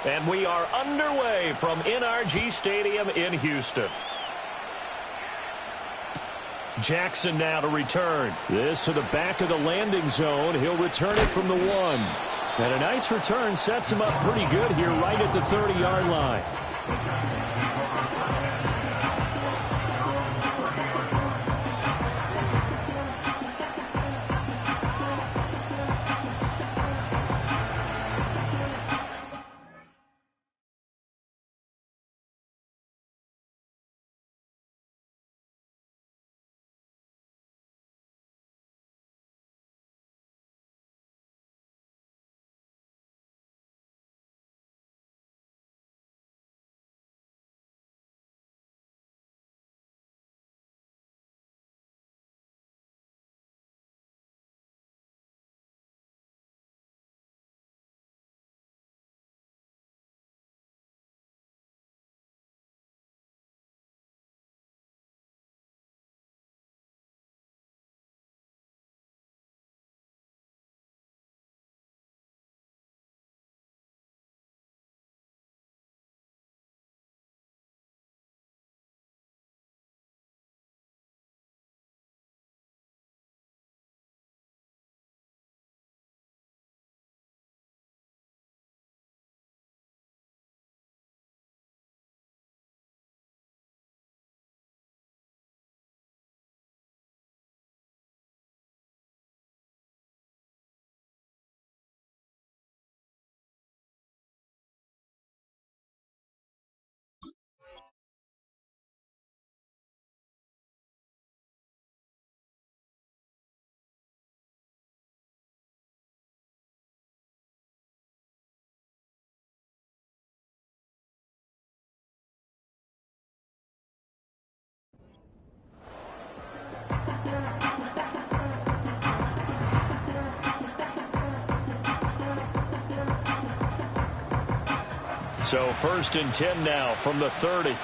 And we are underway from NRG Stadium in Houston. Jackson now to return. This to the back of the landing zone. He'll return it from the 1. And a nice return sets him up pretty good here right at the 30-yard line. So 1st and 10 now from the 30.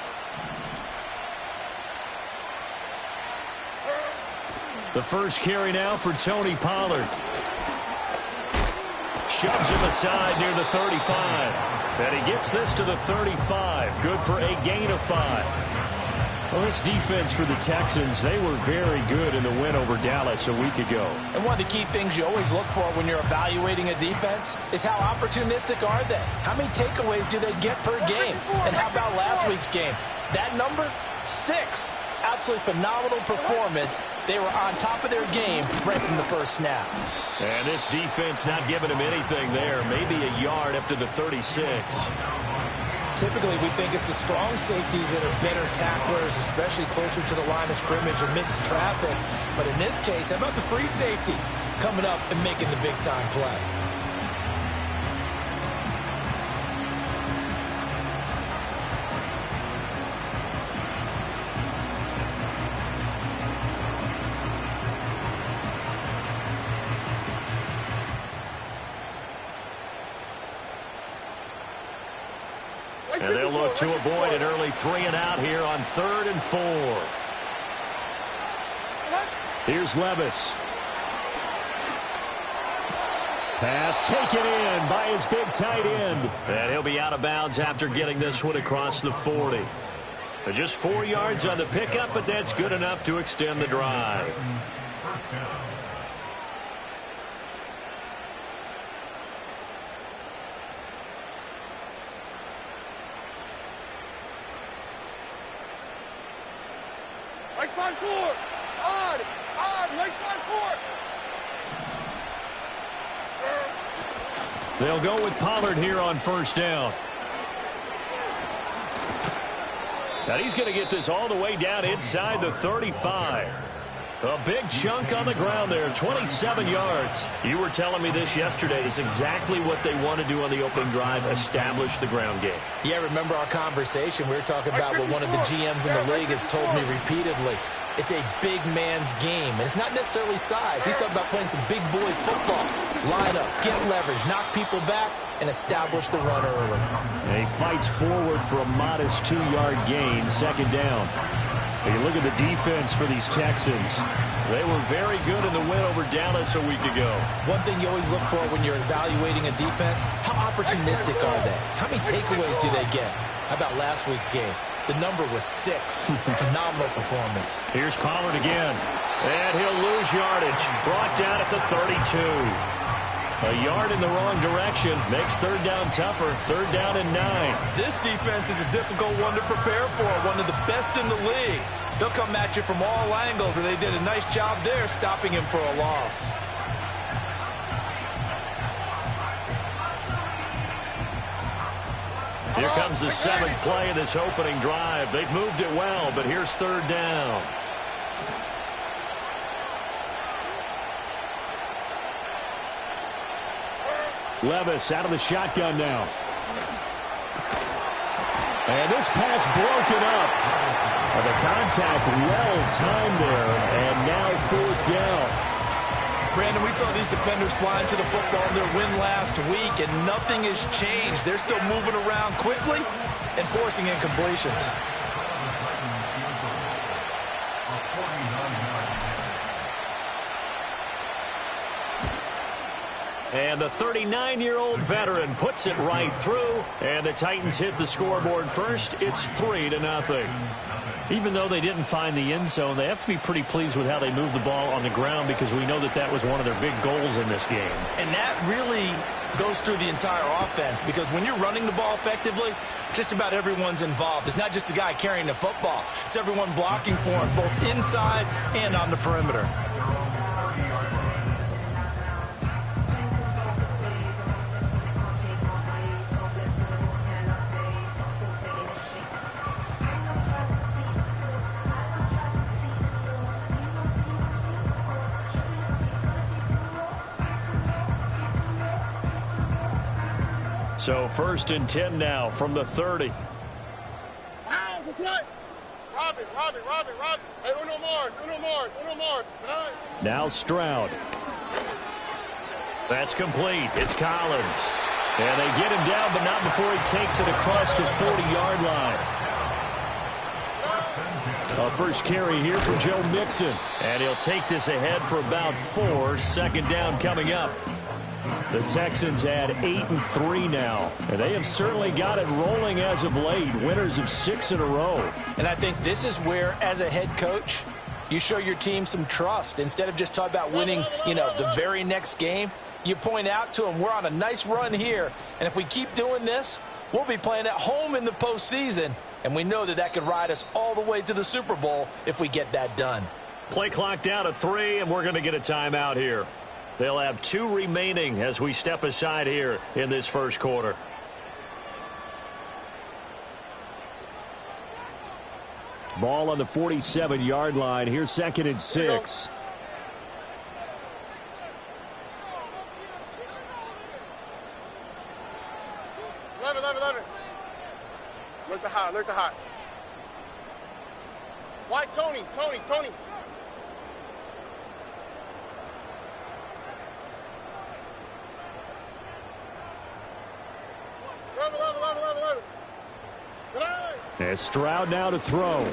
The first carry now for Tony Pollard. Shoves him aside near the 35. And he gets this to the 35. Good for a gain of 5. Well, this defense for the Texans, they were very good in the win over Dallas a week ago. And one of the key things you always look for when you're evaluating a defense is how opportunistic are they? How many takeaways do they get per game? And how about last week's game? That number? 6. Absolutely phenomenal performance. They were on top of their game right from the first snap. And this defense not giving him anything there. Maybe a yard up to the 36. Typically, we think it's the strong safeties that are better tacklers, especially closer to the line of scrimmage amidst traffic. But in this case, how about the free safety coming up and making the big-time play? And they'll look to avoid an early 3-and-out here on 3rd and 4. Here's Levis. Pass taken in by his big tight end. And he'll be out of bounds after getting this one across the 40. Just 4 yards on the pickup, but that's good enough to extend the drive. Right side 4. On. Right side 4. They'll go with Pollard here on 1st down. And he's going to get this all the way down inside the 35. A big chunk on the ground there, 27 yards. You were telling me this yesterday. It's exactly what they want to do on the opening drive, establish the ground game. Yeah, remember our conversation? We were talking about what one of the GMs in the league has told me repeatedly. It's a big man's game, and it's not necessarily size. He's talking about playing some big boy football. Line up, get leverage, knock people back, and establish the run early. And he fights forward for a modest 2-yard gain, 2nd down. You look at the defense for these Texans. They were very good in the win over Dallas a week ago. One thing you always look for when you're evaluating a defense, how opportunistic are they? How many takeaways do they get? How about last week's game? The number was 6. Phenomenal performance. Here's Pollard again. And he'll lose yardage. Brought down at the 32. A yard in the wrong direction makes third down tougher. Third down and 9. This defense is a difficult one to prepare for. One of the best in the league. They'll come at you from all angles, and they did a nice job there stopping him for a loss. Here comes the 7th play of this opening drive. They've moved it well, but here's third down. Levis out of the shotgun now. And this pass broken up. The contact well timed there, and now fourth down. Brandon, we saw these defenders flying to the football in their win last week, and nothing has changed. They're still moving around quickly and forcing incompletions. And the 39-year-old veteran puts it right through, and the Titans hit the scoreboard first. It's 3-0. Even though they didn't find the end zone, they have to be pretty pleased with how they moved the ball on the ground, because we know that that was one of their big goals in this game. And that really goes through the entire offense, because when you're running the ball effectively, just about everyone's involved. It's not just the guy carrying the football. It's everyone blocking for him, both inside and on the perimeter. So 1st and 10 now from the 30. Now Stroud. That's complete. It's Collins. And they get him down, but not before he takes it across the 40-yard line. A first carry here for Joe Mixon. And he'll take this ahead for about 4. Second down coming up. The Texans add 8-3 now, and they have certainly got it rolling as of late. Winners of 6 in a row. And I think this is where, as a head coach, you show your team some trust. Instead of just talking about winning, the very next game, you point out to them, we're on a nice run here, and if we keep doing this, we'll be playing at home in the postseason, and we know that that could ride us all the way to the Super Bowl if we get that done. Play clock down to 3, and we're going to get a timeout here. They'll have 2 remaining as we step aside here in this first quarter. Ball on the 47-yard line. Here's 2nd and 6. Love it. Look the hot. Why Tony? And Stroud now to throw.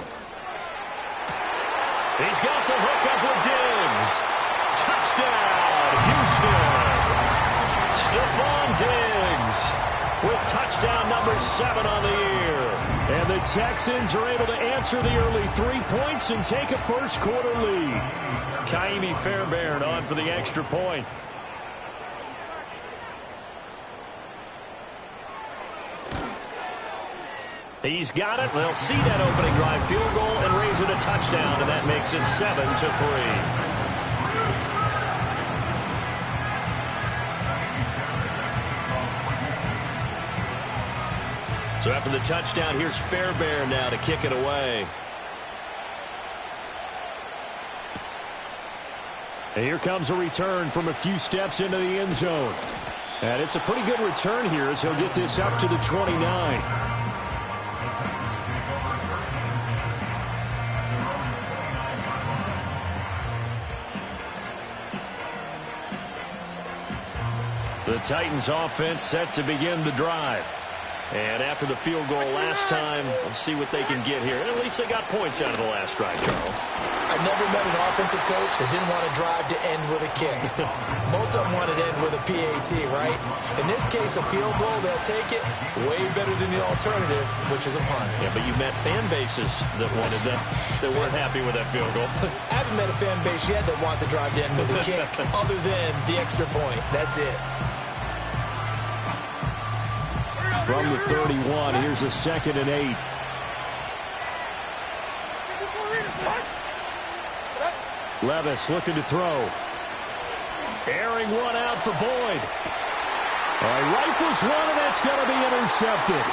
He's got the hook up with Diggs. Touchdown, Houston. Stephon Diggs with touchdown number 7 on the year. And the Texans are able to answer the early 3 points and take a first quarter lead. Kaimi Fairbairn on for the extra point. He's got it. They'll see that opening drive field goal and raise it a touchdown, and that makes it 7-3. So after the touchdown, here's Fairbairn now to kick it away. And here comes a return from a few steps into the end zone. And it's a pretty good return here as he'll get this up to the 29. The Titans offense set to begin the drive. And after the field goal last time, we'll see what they can get here. And at least they got points out of the last drive, Charles. I never met an offensive coach that didn't want to drive to end with a kick. Most of them wanted to end with a PAT, right? In this case, a field goal, they'll take it way better than the alternative, which is a punt. Yeah, but you met fan bases that wanted that, that weren't happy with that field goal. I haven't met a fan base yet that wants to drive to end with a kick other than the extra point. That's it. From the 31, here's a 2nd and 8. Levis looking to throw. Airing one out for Boyd. Rifles one, and that's going to be intercepted.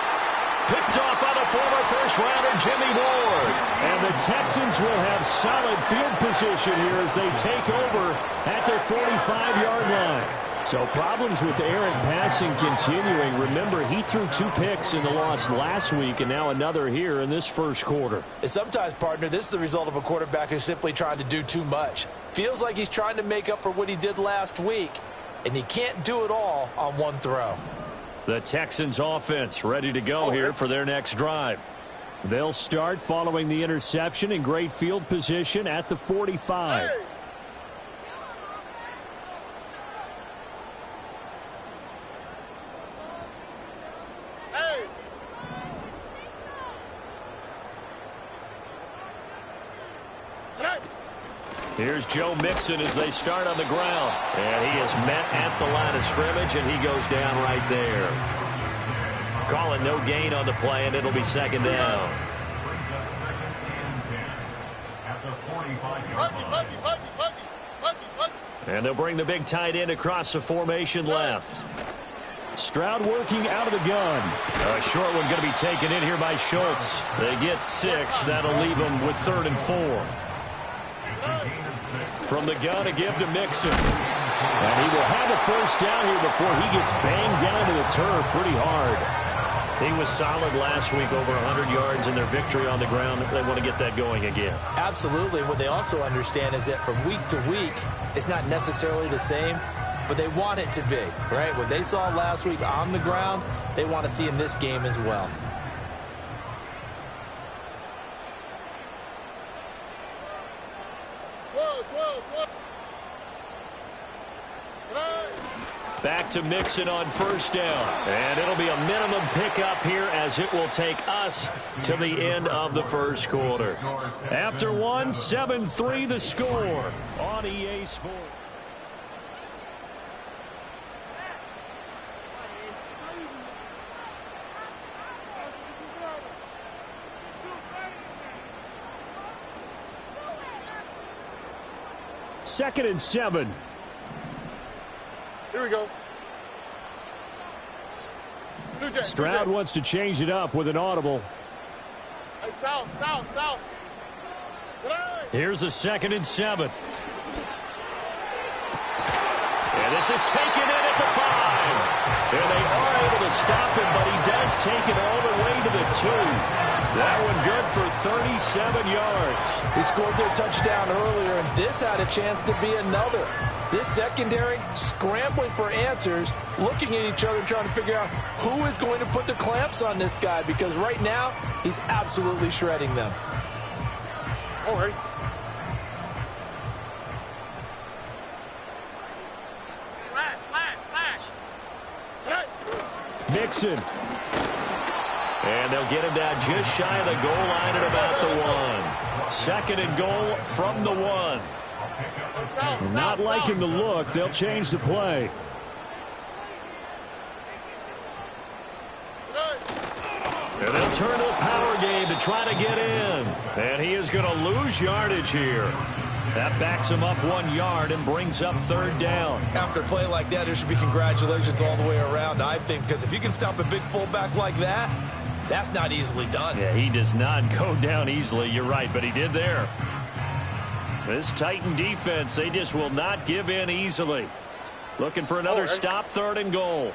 Picked off by the former first-rounder Jimmy Ward. And the Texans will have solid field position here as they take over at their 45-yard line. So problems with errant passing continuing. Remember, he threw 2 picks in the loss last week, and now another here in this first quarter. And sometimes, partner, this is the result of a quarterback who's simply trying to do too much. Feels like he's trying to make up for what he did last week, and he can't do it all on one throw. The Texans offense ready to go here for their next drive. They'll start following the interception in great field position at the 45. Hey. Here's Joe Mixon as they start on the ground. And he is met at the line of scrimmage, and he goes down right there. Calling no gain on the play, and it'll be 2nd down. And they'll bring the big tight end across the formation left. Stroud working out of the gun. A short one going to be taken in here by Schultz. They get 6. That'll leave them with 3rd and 4. From the gun to give to Mixon. And he will have a first down here before he gets banged down to the turf pretty hard. He was solid last week, over 100 yards in their victory on the ground. They want to get that going again. Absolutely. What they also understand is that from week to week, it's not necessarily the same, but they want it to be, right? What they saw last week on the ground, they want to see in this game as well. Back to Mixon on first down. And it'll be a minimum pickup here as it will take us to the end of the first quarter. After 1, 7-3 the score on EA Sports. Second and 7. Here we go. Stroud wants to change it up with an audible. Hey, south. Here's a 2nd and 7. And this is taken in at the 5. And they are able to stop him, but he does take it all the way to the 2. That one good for 37 yards. He scored their touchdown earlier, and this had a chance to be another. This secondary scrambling for answers, looking at each other, trying to figure out who is going to put the clamps on this guy, because right now he's absolutely shredding them. All right. Flash. Mixon. And they'll get him down just shy of the goal line at about the 1. 2nd and goal from the 1. Not liking the look. They'll change the play. And they'll turn to the power game to try to get in. And he is going to lose yardage here. That backs him up 1 yard and brings up 3rd down. After a play like that, there should be congratulations all the way around, I think, because if you can stop a big fullback like that, that's not easily done. Yeah, he does not go down easily. You're right, but he did there. This Titan defense, they just will not give in easily. Looking for another stop, 3rd and goal.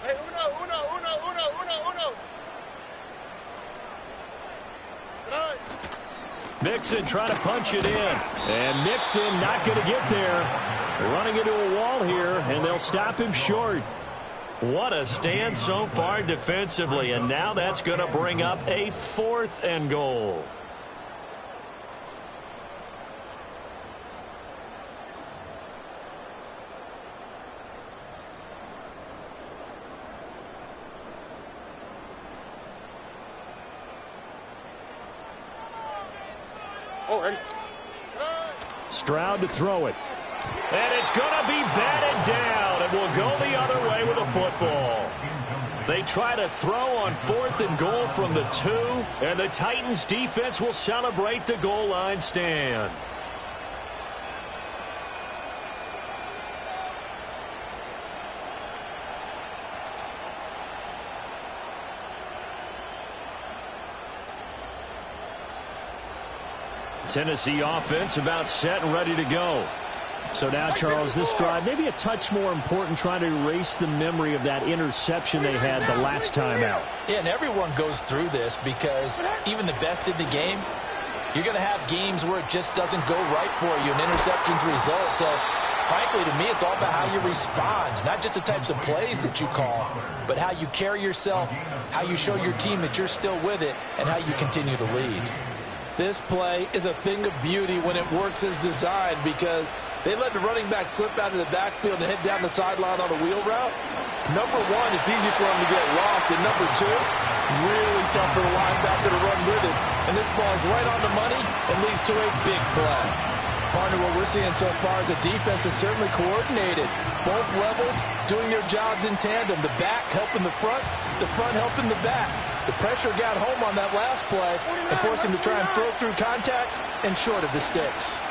Hey, uno. Mixon trying to punch it in. And Mixon not going to get there. Running into a wall here, and they'll stop him short. What a stand so far defensively, and now that's going to bring up a 4th and goal. Oh, ready. Stroud to throw it. And it's going to be batted down. It will go the other way with a football. They try to throw on 4th and goal from the 2, and the Titans defense will celebrate the goal line stand. Tennessee offense about set and ready to go. So now, Charles, this drive maybe a touch more important, trying to erase the memory of that interception they had the last time out. Yeah, and everyone goes through this because even the best in the game, you're going to have games where it just doesn't go right for you and interceptions result. So, frankly, to me, it's all about how you respond, not just the types of plays that you call, but how you carry yourself, how you show your team that you're still with it, and how you continue to lead. This play is a thing of beauty when it works as designed because they let the running back slip out of the backfield and head down the sideline on a wheel route. Number one, it's easy for him to get lost. And number two, really tough for the linebacker to run with it. And this ball is right on the money and leads to a big play. Partner, what we're seeing so far is the defense is certainly coordinated. Both levels doing their jobs in tandem. The back helping the front helping the back. The pressure got home on that last play and forced him to try and throw through contact and short of the sticks.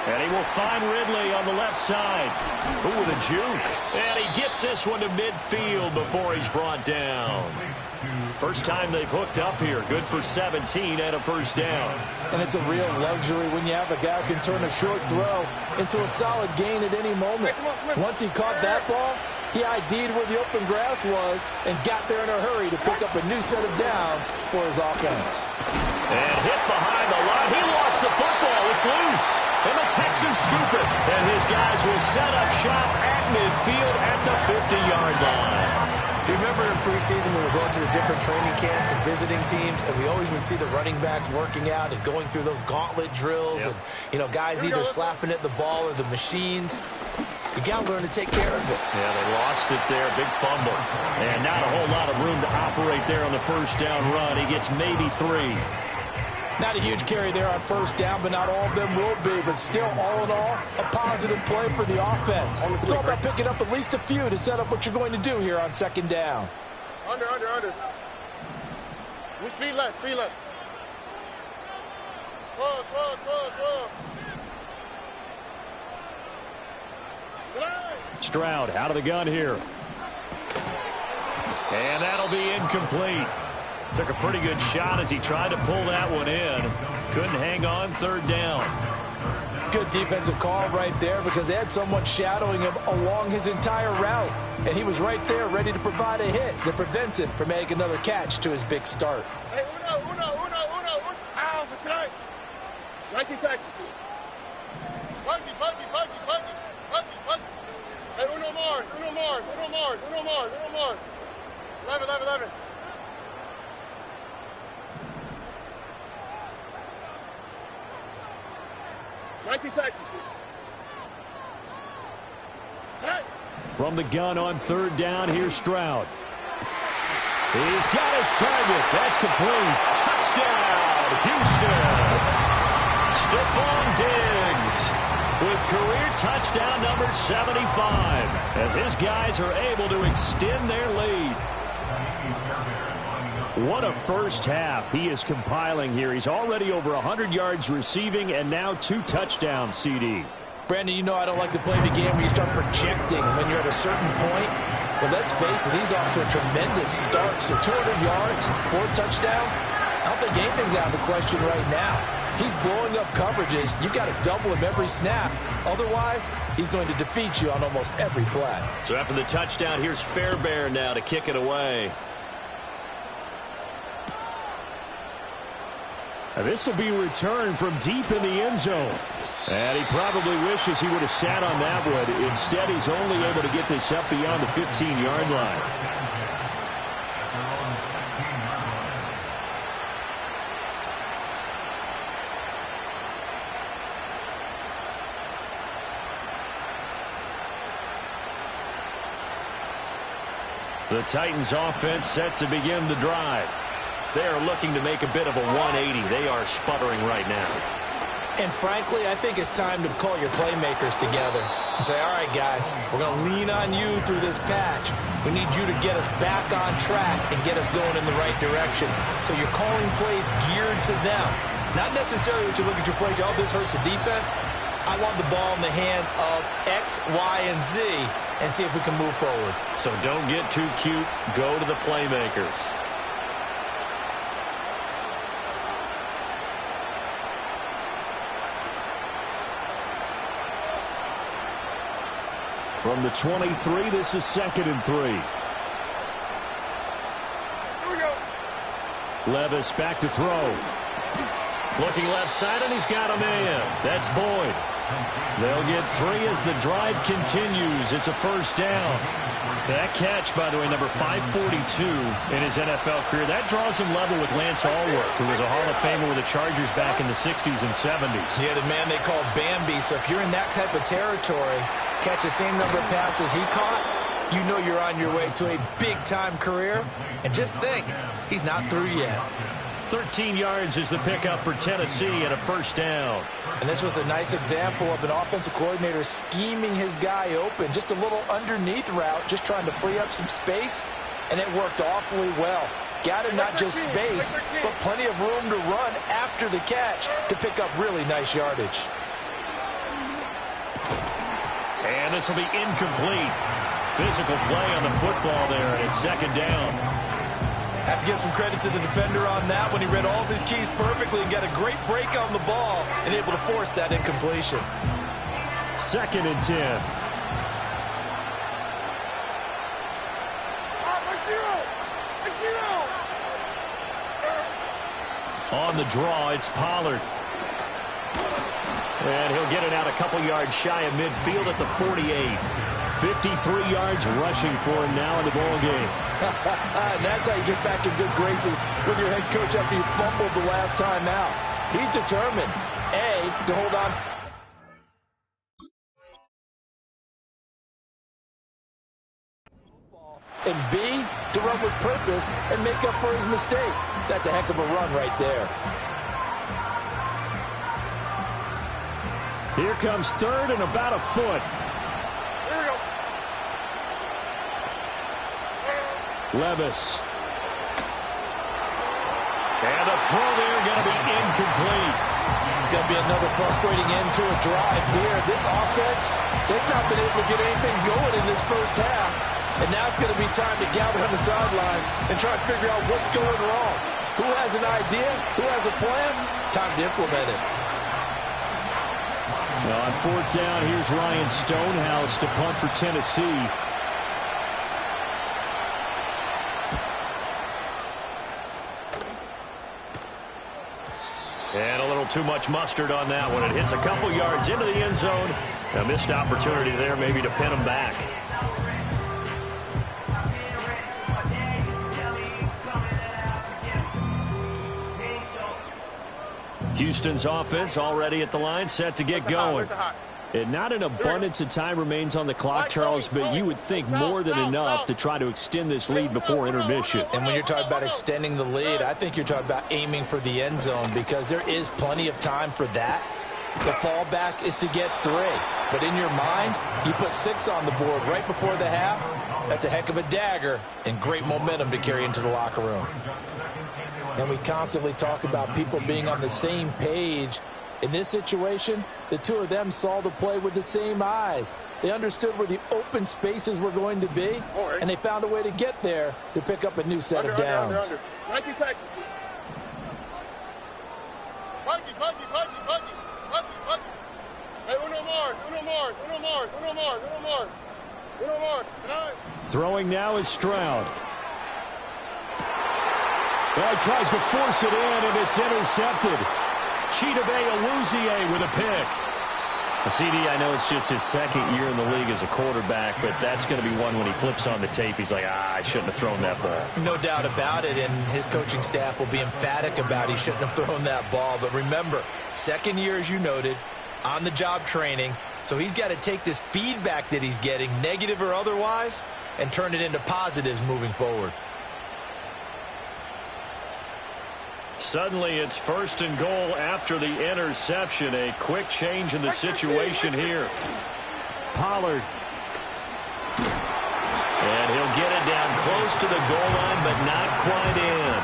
And he will find Ridley on the left side. Ooh, with a juke. And he gets this one to midfield before he's brought down. First time they've hooked up here. Good for 17 and a first down. And it's a real luxury when you have a guy who can turn a short throw into a solid gain at any moment. Once he caught that ball, he ID'd where the open grass was and got there in a hurry to pick up a new set of downs for his offense. And hit behind the line. He lost the football. It's loose. And the Texans scoop it. And his guys will set up shop at midfield at the 50-yard line. You remember in preseason when we were going to the different training camps and visiting teams, and we always would see the running backs working out and going through those gauntlet drills, and, you know, guys either slapping at the ball or the machines. You got to learn to take care of it. Yeah, they lost it there. Big fumble. And not a whole lot of room to operate there on the first down run. He gets maybe 3. Not a huge carry there on first down, but not all of them will be. But still, all in all, a positive play for the offense. It's all about picking up at least a few to set up what you're going to do here on second down. Under. Speed left. Close. Stroud out of the gun here. And that'll be incomplete. Took a pretty good shot as he tried to pull that one in. Couldn't hang on third down. Good defensive call right there because they had someone shadowing him along his entire route. And he was right there ready to provide a hit that prevents him from making another catch to his big start. Hey, uno. Ow, that's right. 19 taxi. Buggy. Hey, uno Mars. 11. 19 taxi. Hey. From the gun on third down, here's Stroud. He's got his target. That's complete. Touchdown, Houston. Stephon Diggs with career touchdown number 75 as his guys are able to extend their lead. What a first half he is compiling here. He's already over 100 yards receiving and now 2 touchdowns, CD. Brandon, you know I don't like to play the game where you start projecting when you're at a certain point. But let's face it, he's off to a tremendous start. So 200 yards, 4 touchdowns. I don't think anything's out of the question right now. He's blowing up coverages. You've got to double him every snap. Otherwise, he's going to defeat you on almost every play. So after the touchdown, here's Fairbairn now to kick it away. This will be returned from deep in the end zone. And he probably wishes he would have sat on that one. Instead, he's only able to get this up beyond the 15-yard line. The Titans offense set to begin the drive. They are looking to make a bit of a 180. They are sputtering right now. And frankly, I think it's time to call your playmakers together and say, all right, guys, we're going to lean on you through this patch. We need you to get us back on track and get us going in the right direction. So you're calling plays geared to them. Not necessarily what you look at your plays, oh, this hurts the defense. I want the ball in the hands of X, Y, and Z and see if we can move forward. So don't get too cute. Go to the playmakers. From the 23, this is 2nd and 3. Here we go. Levis back to throw. Looking left side, and he's got a man. That's Boyd. They'll get 3 as the drive continues. It's a first down. That catch, by the way, number 542 in his NFL career. That draws him level with Lance Allworth, who was a Hall of Famer with the Chargers back in the 60s and 70s. Yeah, the man they called Bambi. So if you're in that type of territory, catch the same number of passes he caught, you know you're on your way to a big-time career. And just think, he's not through yet. 13 yards is the pickup for Tennessee and a first down. And this was a nice example of an offensive coordinator scheming his guy open. Just a little underneath route, just trying to free up some space, and it worked awfully well. Got him not just space, but plenty of room to run after the catch to pick up really nice yardage. And this will be incomplete. Physical play on the football there, and it's 2nd down. Have to give some credit to the defender on that when he read all of his keys perfectly and got a great break on the ball and able to force that incompletion. 2nd and 10. On the draw, it's Pollard. And he'll get it out a couple yards shy of midfield at the 48. 53 yards rushing for him now in the ball game. And that's how you get back in good graces with your head coach after you fumbled the last time out. He's determined, A, to hold on. And B, to run with purpose and make up for his mistake. That's a heck of a run right there. Here comes 3rd and about a foot. Here we go. Levis. And the throw there going to be incomplete. It's going to be another frustrating end to a drive here. This offense, they've not been able to get anything going in this first half. And now it's going to be time to gather on the sidelines and try to figure out what's going wrong. Who has an idea? Who has a plan? Time to implement it. Well, on 4th down, here's Ryan Stonehouse to punt for Tennessee. And a little too much mustard on that one. It hits a couple yards into the end zone. A missed opportunity there maybe to pin him back. Houston's offense already at the line, set to get going. And not an abundance of time remains on the clock, Charles, but you would think more than enough to try to extend this lead before intermission. And when you're talking about extending the lead, I think you're talking about aiming for the end zone because there is plenty of time for that. The fallback is to get 3. But in your mind, you put 6 on the board right before the half. That's a heck of a dagger and great momentum to carry into the locker room. And we constantly talk about people being on the same page. In this situation, the two of them saw the play with the same eyes. They understood where the open spaces were going to be, and they found a way to get there to pick up a new set of downs. Under. 19 Texas. Buggy. Hey, uno Mars. Throwing now is Stroud. Well, he tries to force it in, and it's intercepted. Chidobe Awuzie with a pick. CD, I know it's just his second year in the league as a quarterback, but that's going to be one when he flips on the tape. He's like, I shouldn't have thrown that ball. No doubt about it, and his coaching staff will be emphatic about he shouldn't have thrown that ball. But remember, second year, as you noted, on-the-job training, so he's got to take this feedback that he's getting, negative or otherwise, and turn it into positives moving forward. Suddenly it's 1st and goal after the interception. A quick change in the situation here. Pollard. And he'll get it down close to the goal line, but not quite in.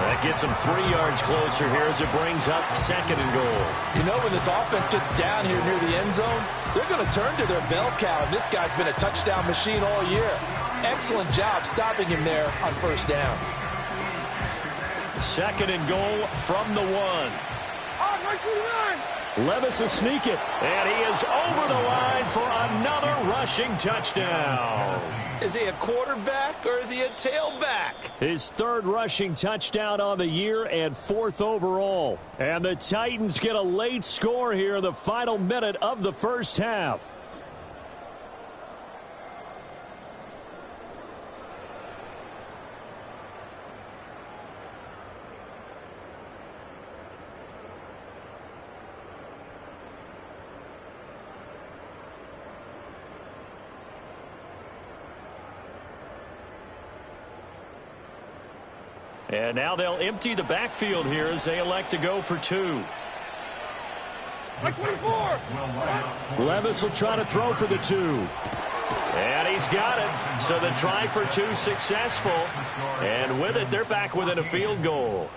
That gets him 3 yards closer here as it brings up 2nd and goal. You know, when this offense gets down here near the end zone, they're going to turn to their bell cow, and this guy's been a touchdown machine all year. Excellent job stopping him there on 1st down. 2nd and goal from the 1. Levis will sneak it. And he is over the line for another rushing touchdown. Is he a quarterback or is he a tailback? His 3rd rushing touchdown on the year and 4th overall. And the Titans get a late score here in the final minute of the first half. And now they'll empty the backfield here as they elect to go for 2. 24. Levis will try to throw for the 2. And he's got it. So the try for 2 successful. And with it, they're back within a field goal.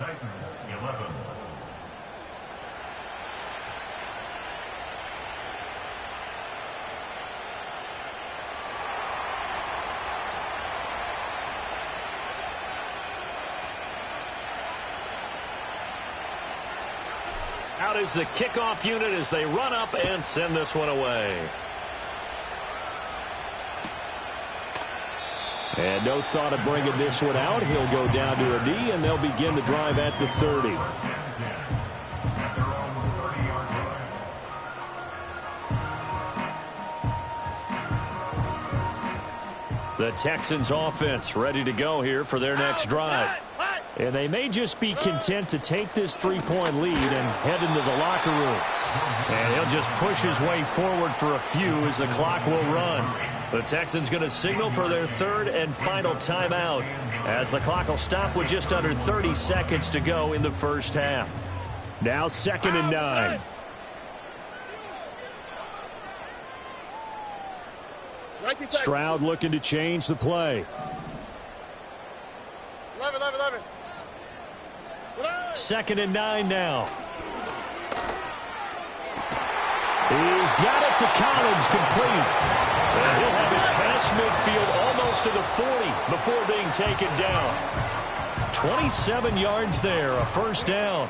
Out is the kickoff unit as they run up and send this one away. And no thought of bringing this one out. He'll go down to a knee, and they'll begin the drive at the 30. The Texans offense ready to go here for their next drive. And they may just be content to take this 3-point lead and head into the locker room. And he'll just push his way forward for a few as the clock will run. The Texans going to signal for their 3rd and final timeout as the clock will stop with just under 30 seconds to go in the first half. Now 2nd and 9. Stroud looking to change the play. 11. 2nd and 9 now. He's got it to Collins, complete. And he'll have it past midfield almost to the 40 before being taken down. 27 yards there, a first down.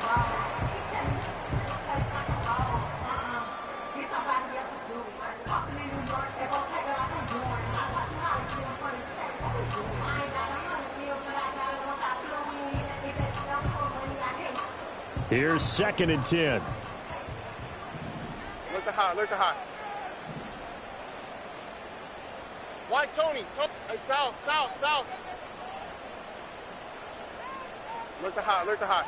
Here's 2nd and 10. Look the high. Why, Tony? Hey, south. Look the high.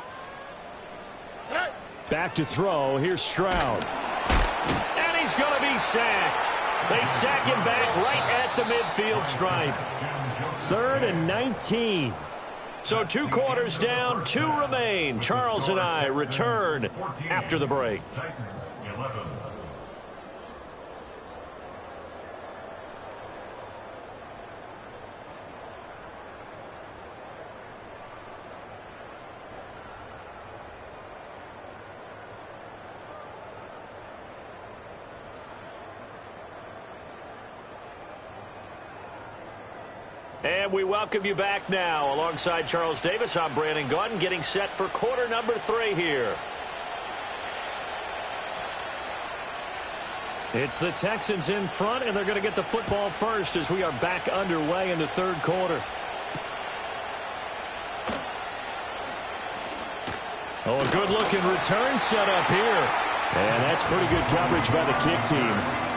Hey. Back to throw. Here's Stroud. And he's going to be sacked. They sack him back right at the midfield stripe. 3rd and 19. So 2 quarters down, 2 remain. Charles and I return after the break. And we welcome you back now. Alongside Charles Davis, I'm Brandon Gaudin, getting set for quarter number 3 here. It's the Texans in front, and they're going to get the football first as we are back underway in the 3rd quarter. Oh, a good-looking return set up here. And that's pretty good coverage by the kick team,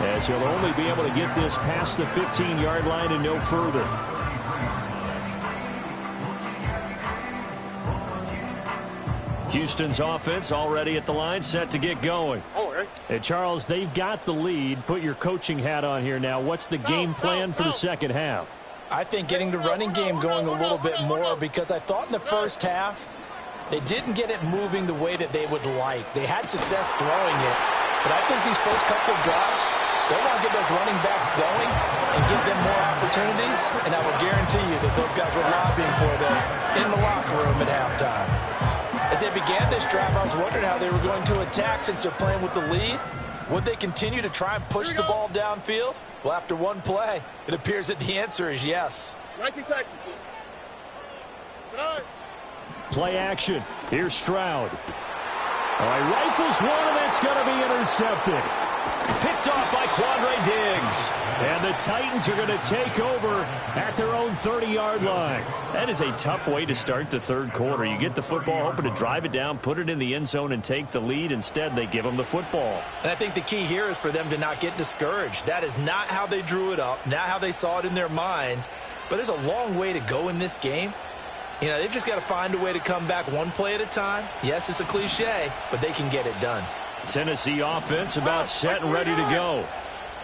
as he'll only be able to get this past the 15-yard line and no further. Houston's offense already at the line, set to get going. And Charles, they've got the lead. Put your coaching hat on here now. What's the game plan for the second half? I think getting the running game going a little bit more, because I thought in the first half they didn't get it moving the way that they would like. They had success throwing it, but I think these first couple of drives, they want to get those running backs going and give them more opportunities, and I will guarantee you that those guys were lobbying for them in the locker room at halftime. As they began this drive, I was wondering how they were going to attack since they're playing with the lead. Would they continue to try and push the ball downfield? Well, after one play, it appears that the answer is yes. Play action. Here's Stroud. All right, rifles one, and that's going to be intercepted. Picked off by Quandre Diggs. And the Titans are going to take over at their own 30-yard line. That is a tough way to start the third quarter. You get the football, hoping to drive it down, put it in the end zone, and take the lead. Instead, they give them the football. And I think the key here is for them to not get discouraged. That is not how they drew it up, not how they saw it in their minds. But there's a long way to go in this game. You know, they've just got to find a way to come back one play at a time. Yes, it's a cliche, but they can get it done. Tennessee offense about set and ready to go.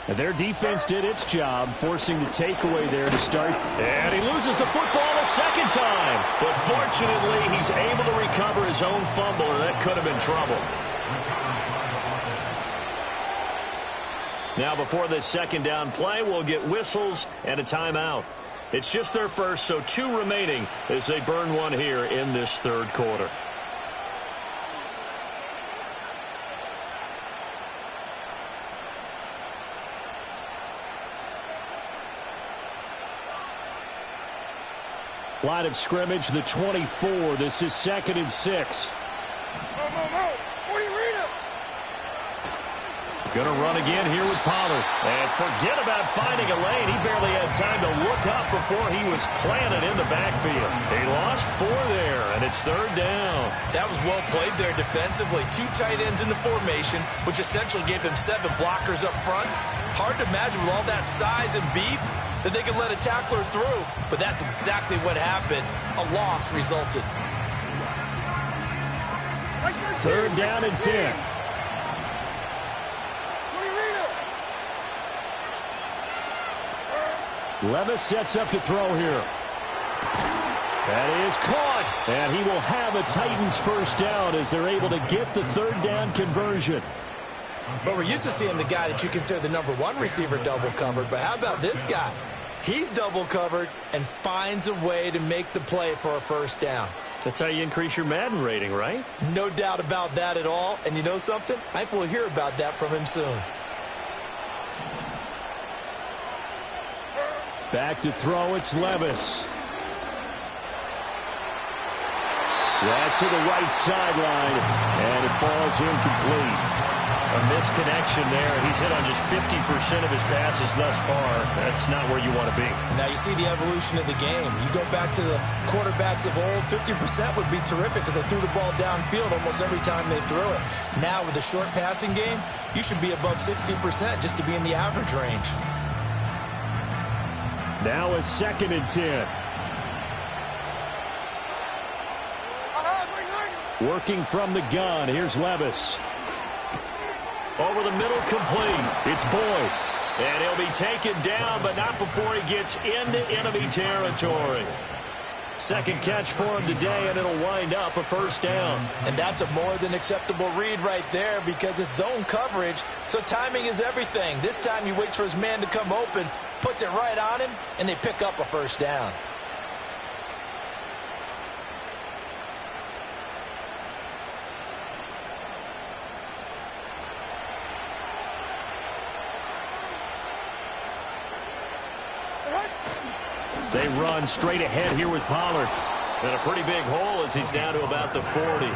And their defense did its job, forcing the takeaway there to start. And he loses the football a second time. But fortunately, he's able to recover his own fumble, or that could have been trouble. Now, before this second down play, we'll get whistles and a timeout. It's just their first, so 2 remaining as they burn one here in this third quarter. Line of scrimmage, the 24. This is 2nd and 6. Gonna run again here with Pollard. And forget about finding a lane. He barely had time to look up before he was planted in the backfield. He lost 4 there, and it's 3rd down. That was well played there defensively. 2 tight ends in the formation, which essentially gave them 7 blockers up front. Hard to imagine with all that size and beef that they could let a tackler through, but that's exactly what happened. A loss resulted. 3rd down and 10. Levis sets up to throw here. That is caught, and he will have a Titans first down as they're able to get the 3rd down conversion. But we're used to seeing the guy that you consider the #1 receiver double covered. But how about this guy? He's double covered and finds a way to make the play for a first down. That's how you increase your Madden rating, right? No doubt about that at all. And you know something? I think we'll hear about that from him soon. Back to throw, it's Levis. That's to the right sideline, and it falls incomplete. A misconnection there. He's hit on just 50% of his passes thus far. That's not where you want to be. Now you see the evolution of the game. You go back to the quarterbacks of old, 50% would be terrific because they threw the ball downfield almost every time they threw it. Now with the short passing game, you should be above 60% just to be in the average range. Now a 2nd and 10. Working from the gun, here's Levis. Over the middle, complete. It's Boyd. And he'll be taken down, but not before he gets into enemy territory. Second catch for him today, and it'll wind up a first down. And that's a more than acceptable read right there because it's zone coverage, so timing is everything. This time he waits for his man to come open, puts it right on him, and they pick up a first down. They run straight ahead here with Pollard. And a pretty big hole as he's down to about the 40.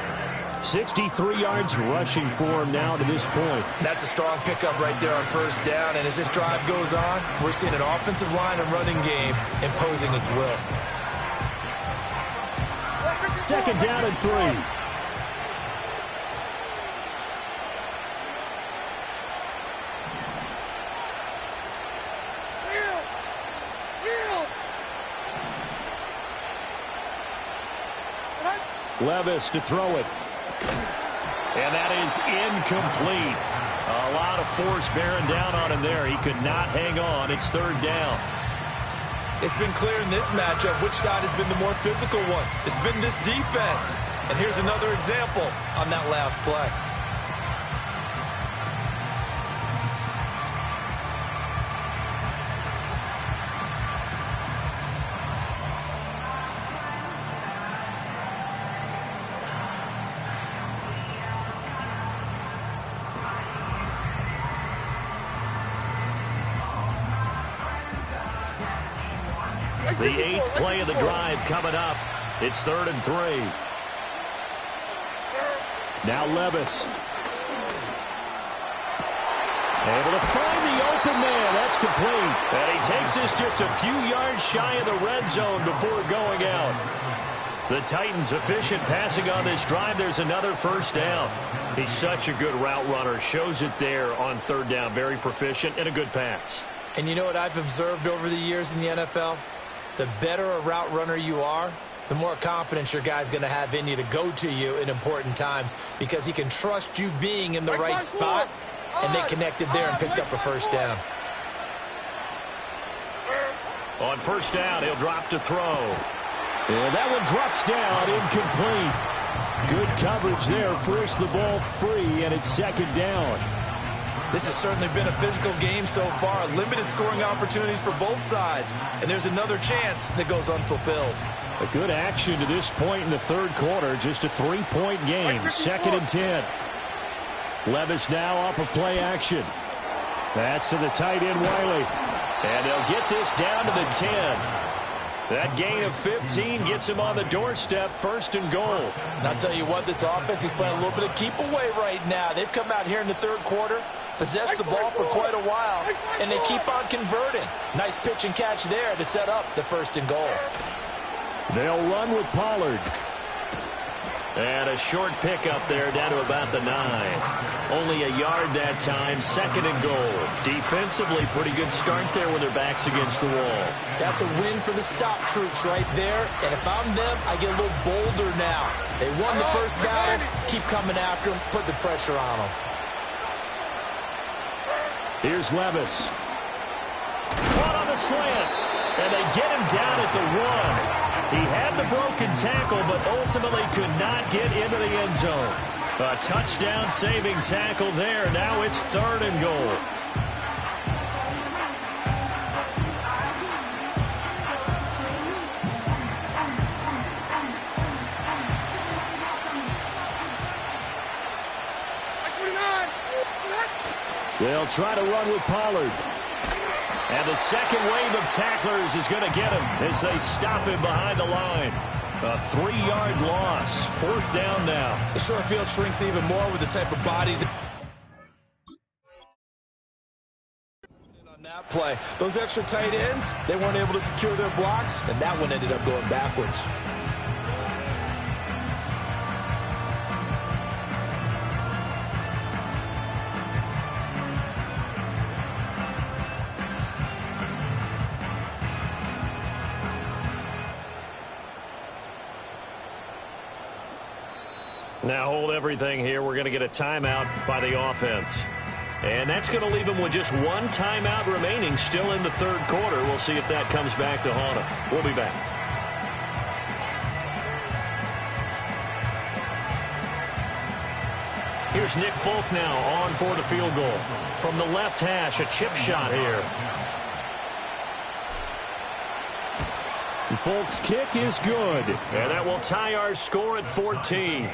63 yards rushing for him now to this point. That's a strong pickup right there on first down. And as this drive goes on, we're seeing an offensive line and running game imposing its will. 2nd down and 3. Levis to throw it. And that is incomplete. A lot of force bearing down on him there. He could not hang on. It's third down. It's been clear in this matchup which side has been the more physical one. It's been this defense. And here's another example on that last play. The 8th play of the drive coming up. It's 3rd and 3. Now Levis. Able to find the open man. That's complete. And he takes this just a few yards shy of the red zone before going out. The Titans efficient passing on this drive. There's another first down. He's such a good route runner. Shows it there on 3rd down. Very proficient and a good pass. And you know what I've observed over the years in the NFL? The better a route runner you are, the more confidence your guy's going to have in you to go to you in important times because he can trust you being in the right spot, and they connected there and picked up a first down. On first down, he'll drop to throw. And that one drops down, incomplete. Good coverage there, forced the ball free, and it's 2nd down. This has certainly been a physical game so far. Limited scoring opportunities for both sides. And there's another chance that goes unfulfilled. A good action to this point in the 3rd quarter. Just a 3-point game. 2nd and 10. Levis now off of play action. That's to the tight end, Wiley. And they'll get this down to the 10. That gain of 15 gets him on the doorstep, 1st and goal. And I'll tell you what, this offense is playing a little bit of keep away right now. They've come out here in the 3rd quarter, possessed the ball for quite a while, and they keep on converting. Nice pitch and catch there to set up the 1st and goal. They'll run with Pollard. And a short pickup there down to about the 9. Only a yard that time, 2nd and goal. Defensively, pretty good start there when their back's against the wall. That's a win for the stop troops right there. And if I'm them, I get a little bolder now. They won the first battle. Keep coming after them. Put the pressure on them. Here's Levis. Caught on the slant. And they get him down at the 1. He had the broken tackle, but ultimately could not get into the end zone. A touchdown-saving tackle there. Now it's 3rd and goal. They'll try to run with Pollard. And the second wave of tacklers is going to get him as they stop him behind the line. A 3-yard loss. 4th down now. The short field shrinks even more with the type of bodies on that play. Those extra tight ends, they weren't able to secure their blocks, and that one ended up going backwards. Now hold everything here. We're going to get a timeout by the offense. And that's going to leave them with just 1 timeout remaining still in the 3rd quarter. We'll see if that comes back to haunt them. We'll be back. Here's Nick Folk now on for the field goal. From the left hash, a chip shot here. Folk's kick is good. And that will tie our score at 14.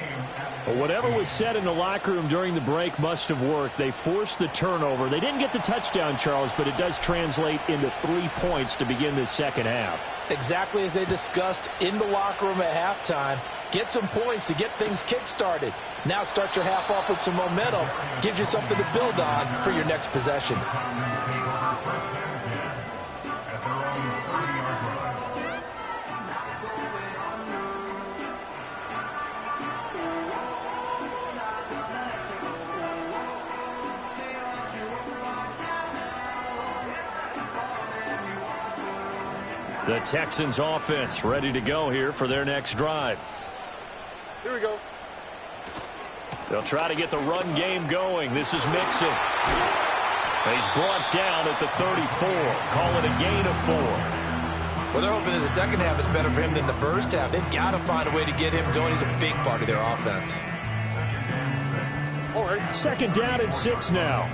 Well, whatever was said in the locker room during the break must have worked. They forced the turnover. They didn't get the touchdown, Charles, but it does translate into 3 points to begin this 2nd half. Exactly as they discussed in the locker room at halftime. Get some points to get things kick-started. Now start your half off with some momentum. Gives you something to build on for your next possession. The Texans offense ready to go here for their next drive. Here we go. They'll try to get the run game going. This is Mixon. He's brought down at the 34. Call it a gain of 4. Well, they're hoping that the second half is better for him than the first half. They've got to find a way to get him going. He's a big part of their offense. All right. 2nd down and 6 now.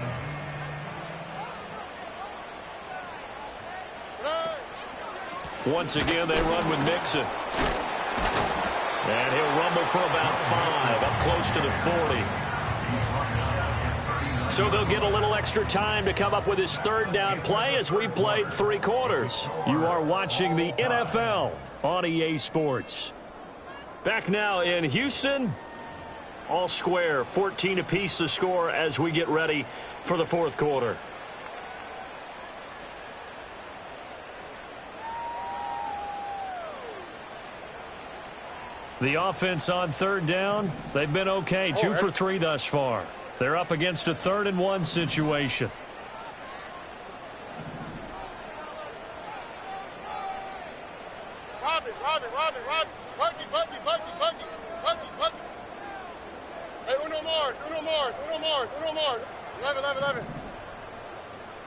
Once again, they run with Mixon. And he'll rumble for about 5, up close to the 40. So they'll get a little extra time to come up with his 3rd down play as we've played 3 quarters. You are watching the NFL on EA Sports. Back now in Houston. All square, 14 apiece the score as we get ready for the 4th quarter. The offense on 3rd down, they've been okay. 2 for 3 thus far. They're up against a 3rd and 1 situation. Robin. Buggy. Hey, Uno Mars. 11.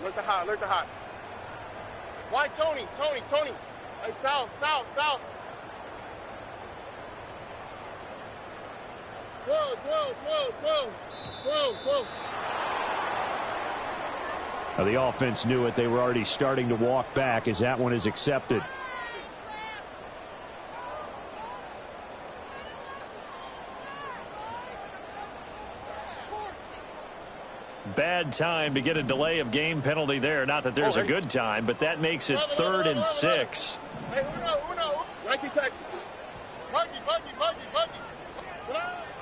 Look the hot. Why Tony? Hey, south. 12. Now the offense knew it. They were already starting to walk back as that one is accepted. Bad time to get a delay of game penalty there. Not that there's a good time, but that makes it 3rd and 6. Hey, Uno. Nike Texas. Buggy.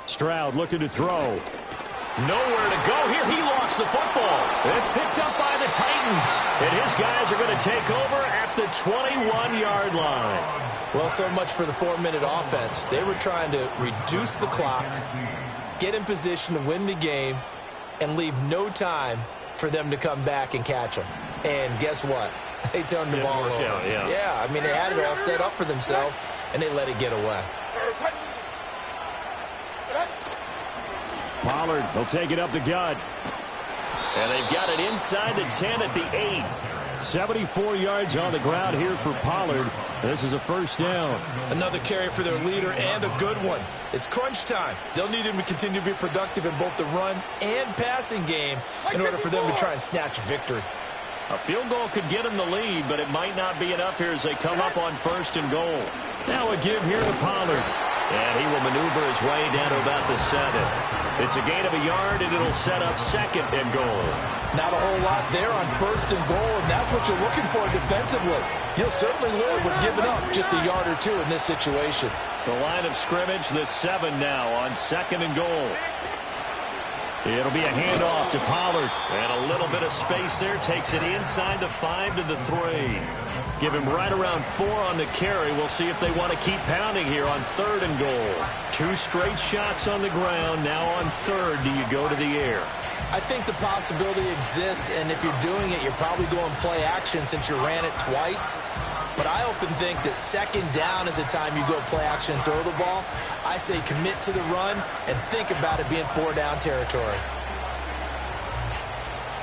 Stroud looking to throw. Nowhere to go here. He lost the football. It's picked up by the Titans. And his guys are going to take over at the 21-yard line. Well, so much for the 4-minute offense. They were trying to reduce the clock, get in position to win the game, and leave no time for them to come back and catch them. And guess what? They turned the ball over. Yeah, I mean, they had it all set up for themselves, and they let it get away. Pollard, he'll take it up the gut. And they've got it inside the 10 at the 8. 74 yards on the ground here for Pollard. This is a 1st down. Another carry for their leader and a good one. It's crunch time. They'll need him to continue to be productive in both the run and passing game in order for them to try and snatch a victory. A field goal could get them the lead, but it might not be enough here as they come up on 1st and goal. Now a give here to Pollard. And he will maneuver his way down to about the 7. It's a gain of a yard, and it'll set up 2nd and goal. Not a whole lot there on 1st and goal, and that's what you're looking for defensively. You'll certainly live with giving up just a yard or 2 in this situation. The line of scrimmage, the 7 now on 2nd and goal. It'll be a handoff to Pollard. And a little bit of space there. Takes it inside the 5 to the 3. Give him right around 4 on the carry. We'll see if they want to keep pounding here on 3rd and goal. 2 straight shots on the ground. Now on 3rd, do you go to the air? I think the possibility exists, and if you're doing it, you're probably going play action since you ran it twice. But I often think that 2nd down is a time you go play action and throw the ball. I say commit to the run and think about it being 4-down territory.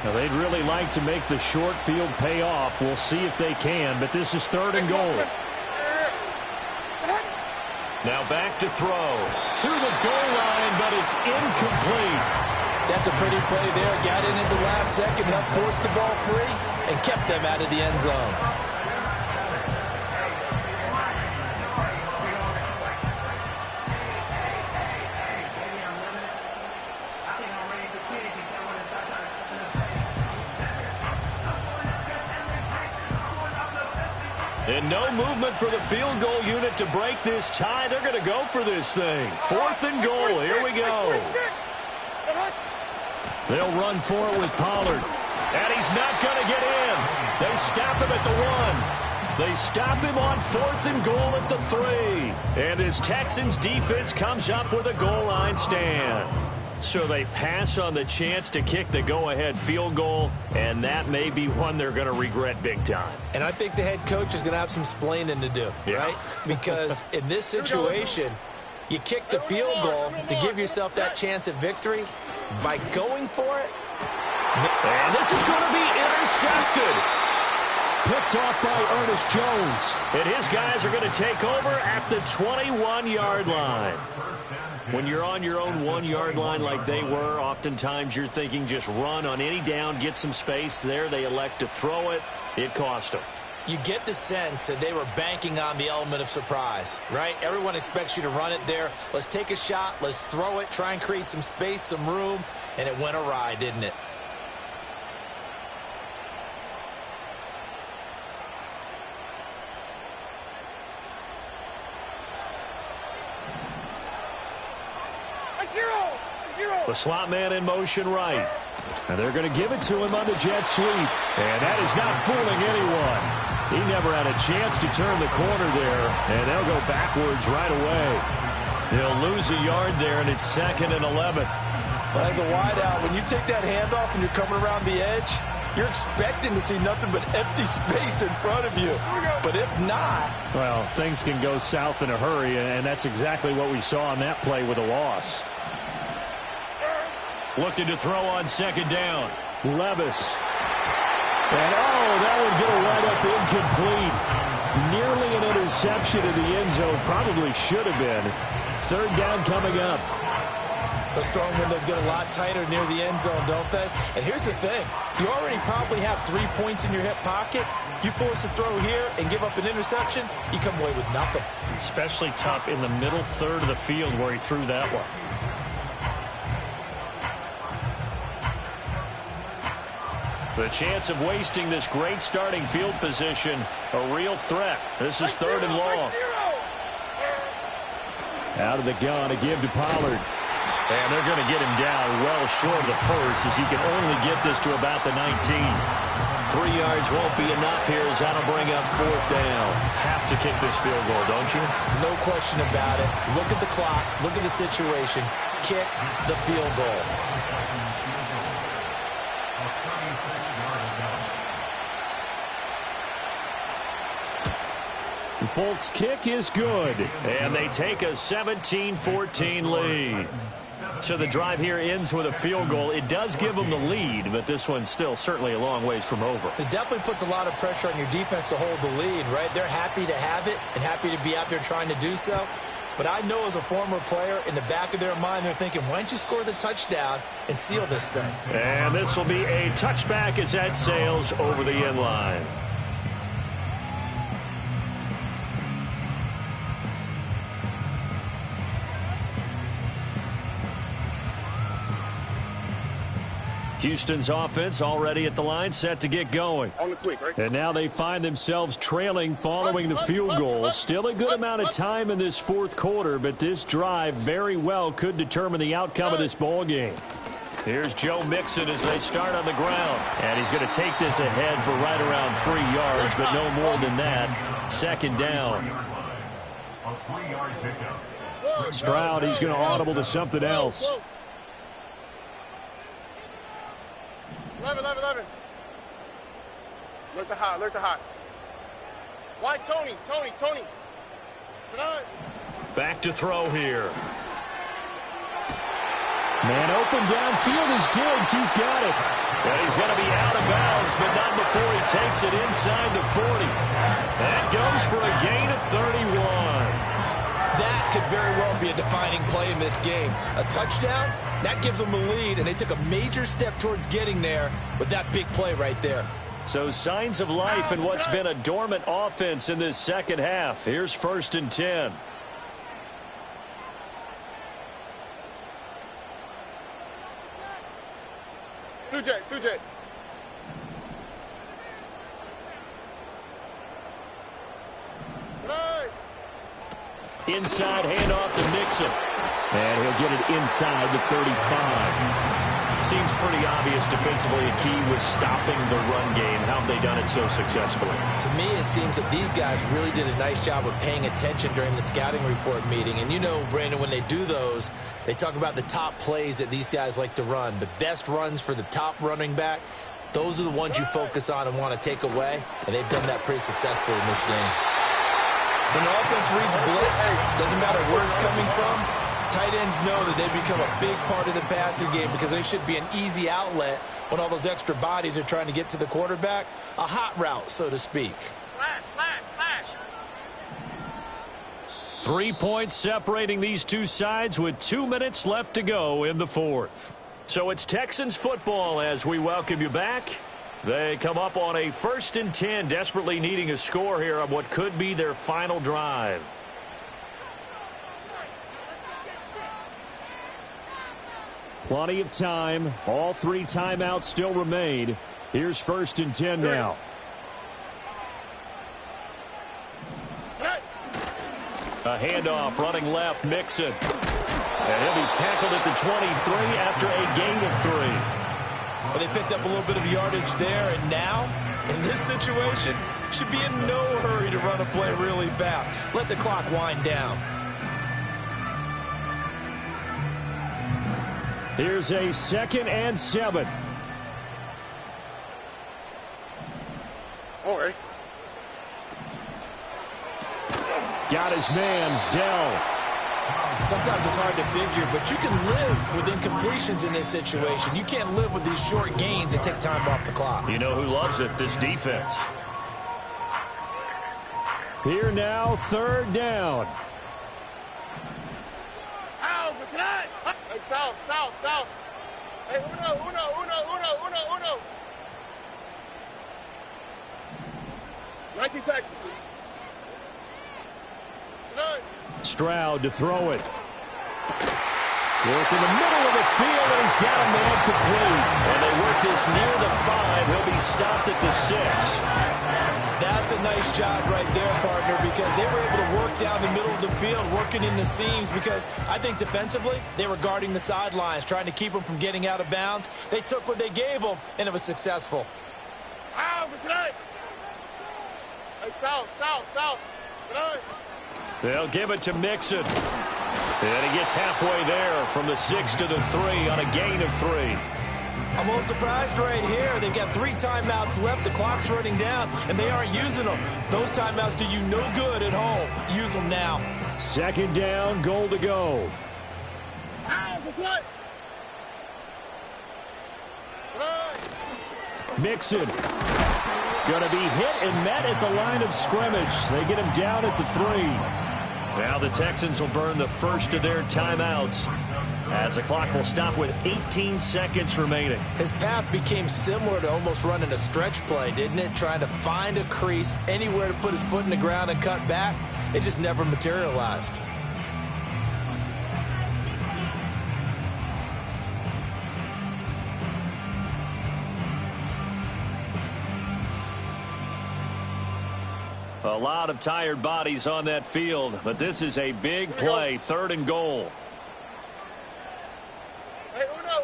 Now they'd really like to make the short field pay off. We'll see if they can, but this is 3rd and goal. Now back to throw. To the goal line, but it's incomplete. That's a pretty play there. Got in at the last second, helped force the ball free, and kept them out of the end zone. And no movement for the field goal unit to break this tie. They're going to go for this thing. 4th and goal. Here we go. They'll run for it with Pollard. And he's not going to get in. They stop him at the 1. They stop him on 4th and goal at the 3. And this Texans defense comes up with a goal line stand. So they pass on the chance to kick the go-ahead field goal, and that may be one they're going to regret big time. And I think the head coach is going to have some splaining to do, right? Because in this situation, You kick the field goal to give yourself that chance at victory. By going for it. And this is going to be intercepted. Picked off by Ernest Jones. And his guys are going to take over at the 21-yard line. When you're on your own 1-yard line like they were, oftentimes you're thinking just run on any down, get some space. There they elect to throw it. It cost them. You get the sense that they were banking on the element of surprise, right? Everyone expects you to run it there. Let's take a shot. Let's throw it. Try and create some space, some room. And it went awry, didn't it? The slot man in motion right. And they're going to give it to him on the jet sweep. And that is not fooling anyone. He never had a chance to turn the corner there. And they'll go backwards right away. They'll lose a yard there, and it's 2nd and 11. Well, as a wideout, when you take that handoff and you're coming around the edge, you're expecting to see nothing but empty space in front of you. But if not... Well, things can go south in a hurry, and that's exactly what we saw on that play with a loss. Looking to throw on 2nd down. Levis. And, that would get a right-up incomplete. Nearly an interception in the end zone. Probably should have been. 3rd down coming up. Those throwing windows get a lot tighter near the end zone, don't they? And here's the thing. You already probably have 3 points in your hip pocket. You force a throw here and give up an interception, you come away with nothing. Especially tough in the middle third of the field where he threw that one. The chance of wasting this great starting field position, a real threat. This is 3rd and long. Out of the gun to give to Pollard. And they're going to get him down well short of the first as he can only get this to about the 19. 3 yards won't be enough here as that'll bring up 4th down. Have to kick this field goal, don't you? No question about it. Look at the clock. Look at the situation. Kick the field goal. Folks' kick is good. And they take a 17-14 lead. So the drive here ends with a field goal. It does give them the lead, but this one's still certainly a long ways from over. It definitely puts a lot of pressure on your defense to hold the lead, right? They're happy to have it and happy to be out there trying to do so. But I know as a former player, in the back of their mind, they're thinking, why don't you score the touchdown and seal this thing? And this will be a touchback as that sails over the end line. Houston's offense already at the line, set to get going. On the quick, right? And now they find themselves trailing following the field goal. Still a good amount of time in this 4th quarter, but this drive very well could determine the outcome of this ball game. Here's Joe Mixon as they start on the ground. And he's going to take this ahead for right around 3 yards, but no more than that. 2nd down. Stroud, he's going to audible to something else. 11. Look the hot. Why Tony? Tonight. Back to throw here. Man open downfield is Diggs. He's got it. And he's going to be out of bounds, but not before he takes it inside the 40. That goes for a gain of 31. That could very well be a defining play in this game. A touchdown, that gives them a lead, and they took a major step towards getting there with that big play right there. So signs of life in what's been a dormant offense in this second half. Here's 1st and 10. Two jet. Inside handoff to Mixon. And he'll get it inside the 35. Seems pretty obvious defensively a key was stopping the run game. How have they done it so successfully? To me, it seems that these guys really did a nice job of paying attention during the scouting report meeting. And you know, Brandon, when they do those, they talk about the top plays that these guys like to run. The best runs for the top running back, those are the ones you focus on and want to take away. And they've done that pretty successfully in this game. When the offense reads blitz, doesn't matter where it's coming from, tight ends know that they become a big part of the passing game because they should be an easy outlet when all those extra bodies are trying to get to the quarterback. A hot route, so to speak. Flash, flash, flash. 3 points separating these two sides with 2 minutes left to go in the fourth. So it's Texans football as we welcome you back. They come up on a 1st and 10, desperately needing a score here on what could be their final drive. Plenty of time. All 3 timeouts still remain. Here's 1st and 10 now. A handoff running left, Mixon. And he'll be tackled at the 23 after a gain of 3. Well, they picked up a little bit of yardage there, and now, in this situation, should be in no hurry to run a play really fast. Let the clock wind down. Here's a 2nd and 7. All right. Got his man, Dell. Sometimes it's hard to figure, but you can live with incompletions in this situation. You can't live with these short gains that take time off the clock. You know who loves it? This defense. Here now, 3rd down. Ow, what's that? Hey, south, south, south. Hey, uno. 19 Texans. Stroud to throw it. Work in the middle of the field, and he's got a man complete. And they work this near the 5. He'll be stopped at the 6. That's a nice job right there, partner, because they were able to work down the middle of the field, working in the seams, because I think defensively they were guarding the sidelines, trying to keep them from getting out of bounds. They took what they gave them, and it was successful. Ow, what's that? Hey, south. They'll give it to Mixon. And he gets halfway there from the 6 to the 3 on a gain of 3. I'm a little surprised right here. They've got 3 timeouts left. The clock's running down, and they aren't using them. Those timeouts do you no good at home. Use them now. 2nd down, goal to go. Ow, what's that? Mixon. Going to be hit and met at the line of scrimmage. They get him down at the 3. Now the Texans will burn the first of their timeouts as the clock will stop with 18 seconds remaining. His path became similar to almost running a stretch play, didn't it? Trying to find a crease, anywhere to put his foot in the ground and cut back. It just never materialized. A lot of tired bodies on that field, but this is a big play, 3rd and goal. Hey, uno.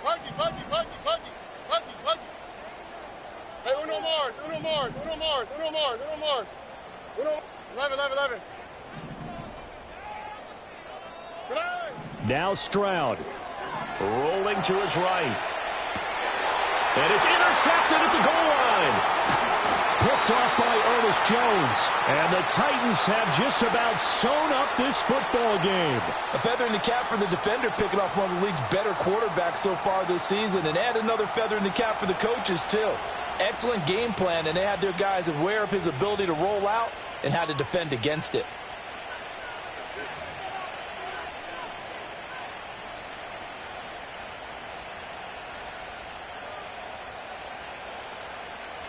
Buggy. Hey, uno Mars. 11. Now Stroud. Rolling to his right. And it's intercepted at the goal line. Picked off by Ernest Jones. And the Titans have just about sewn up this football game. A feather in the cap for the defender, picking off one of the league's better quarterbacks so far this season. And add another feather in the cap for the coaches, too. Excellent game plan, and they had their guys aware of his ability to roll out and how to defend against it.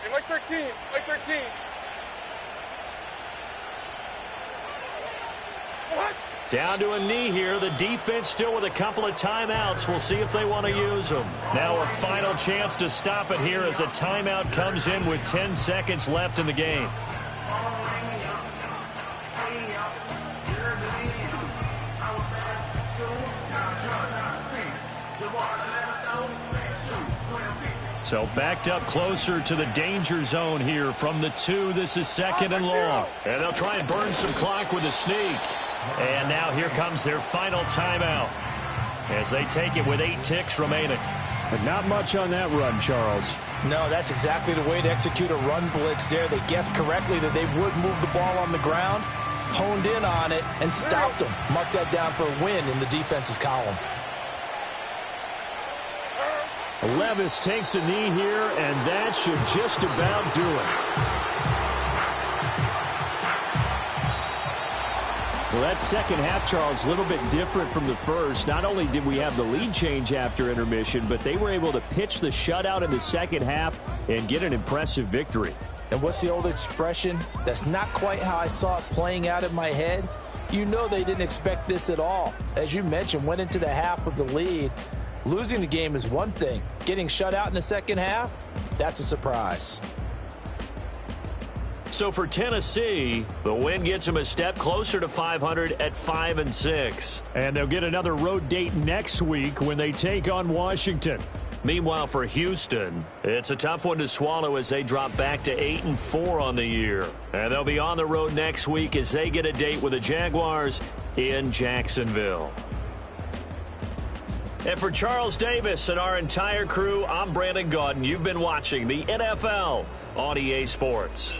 Hey, Mike 13. What? Down to a knee here. The defense still with a couple of timeouts. We'll see if they want to use them. Now a final chance to stop it here as a timeout comes in with 10 seconds left in the game. So backed up closer to the danger zone here from the 2. This is 2nd and long. And they'll try and burn some clock with a sneak. And now here comes their final timeout as they take it with 8 ticks remaining. But not much on that run, Charles. No, that's exactly the way to execute a run blitz there. They guessed correctly that they would move the ball on the ground, honed in on it, and stopped them. Mark that down for a win in the defense's column. Levis takes a knee here, and that should just about do it. Well, that second half, Charles, a little bit different from the first. Not only did we have the lead change after intermission, but they were able to pitch the shutout in the second half and get an impressive victory. And what's the old expression? That's not quite how I saw it playing out in my head. You know they didn't expect this at all. As you mentioned, went into the half with the lead. Losing the game is one thing. Getting shut out in the second half, that's a surprise. So for Tennessee, the win gets them a step closer to 500 at 5-6. And they'll get another road date next week when they take on Washington. Meanwhile, for Houston, it's a tough one to swallow as they drop back to 8-4 on the year. And they'll be on the road next week as they get a date with the Jaguars in Jacksonville. And for Charles Davis and our entire crew, I'm Brandon Gaudin. You've been watching the NFL on EA Sports.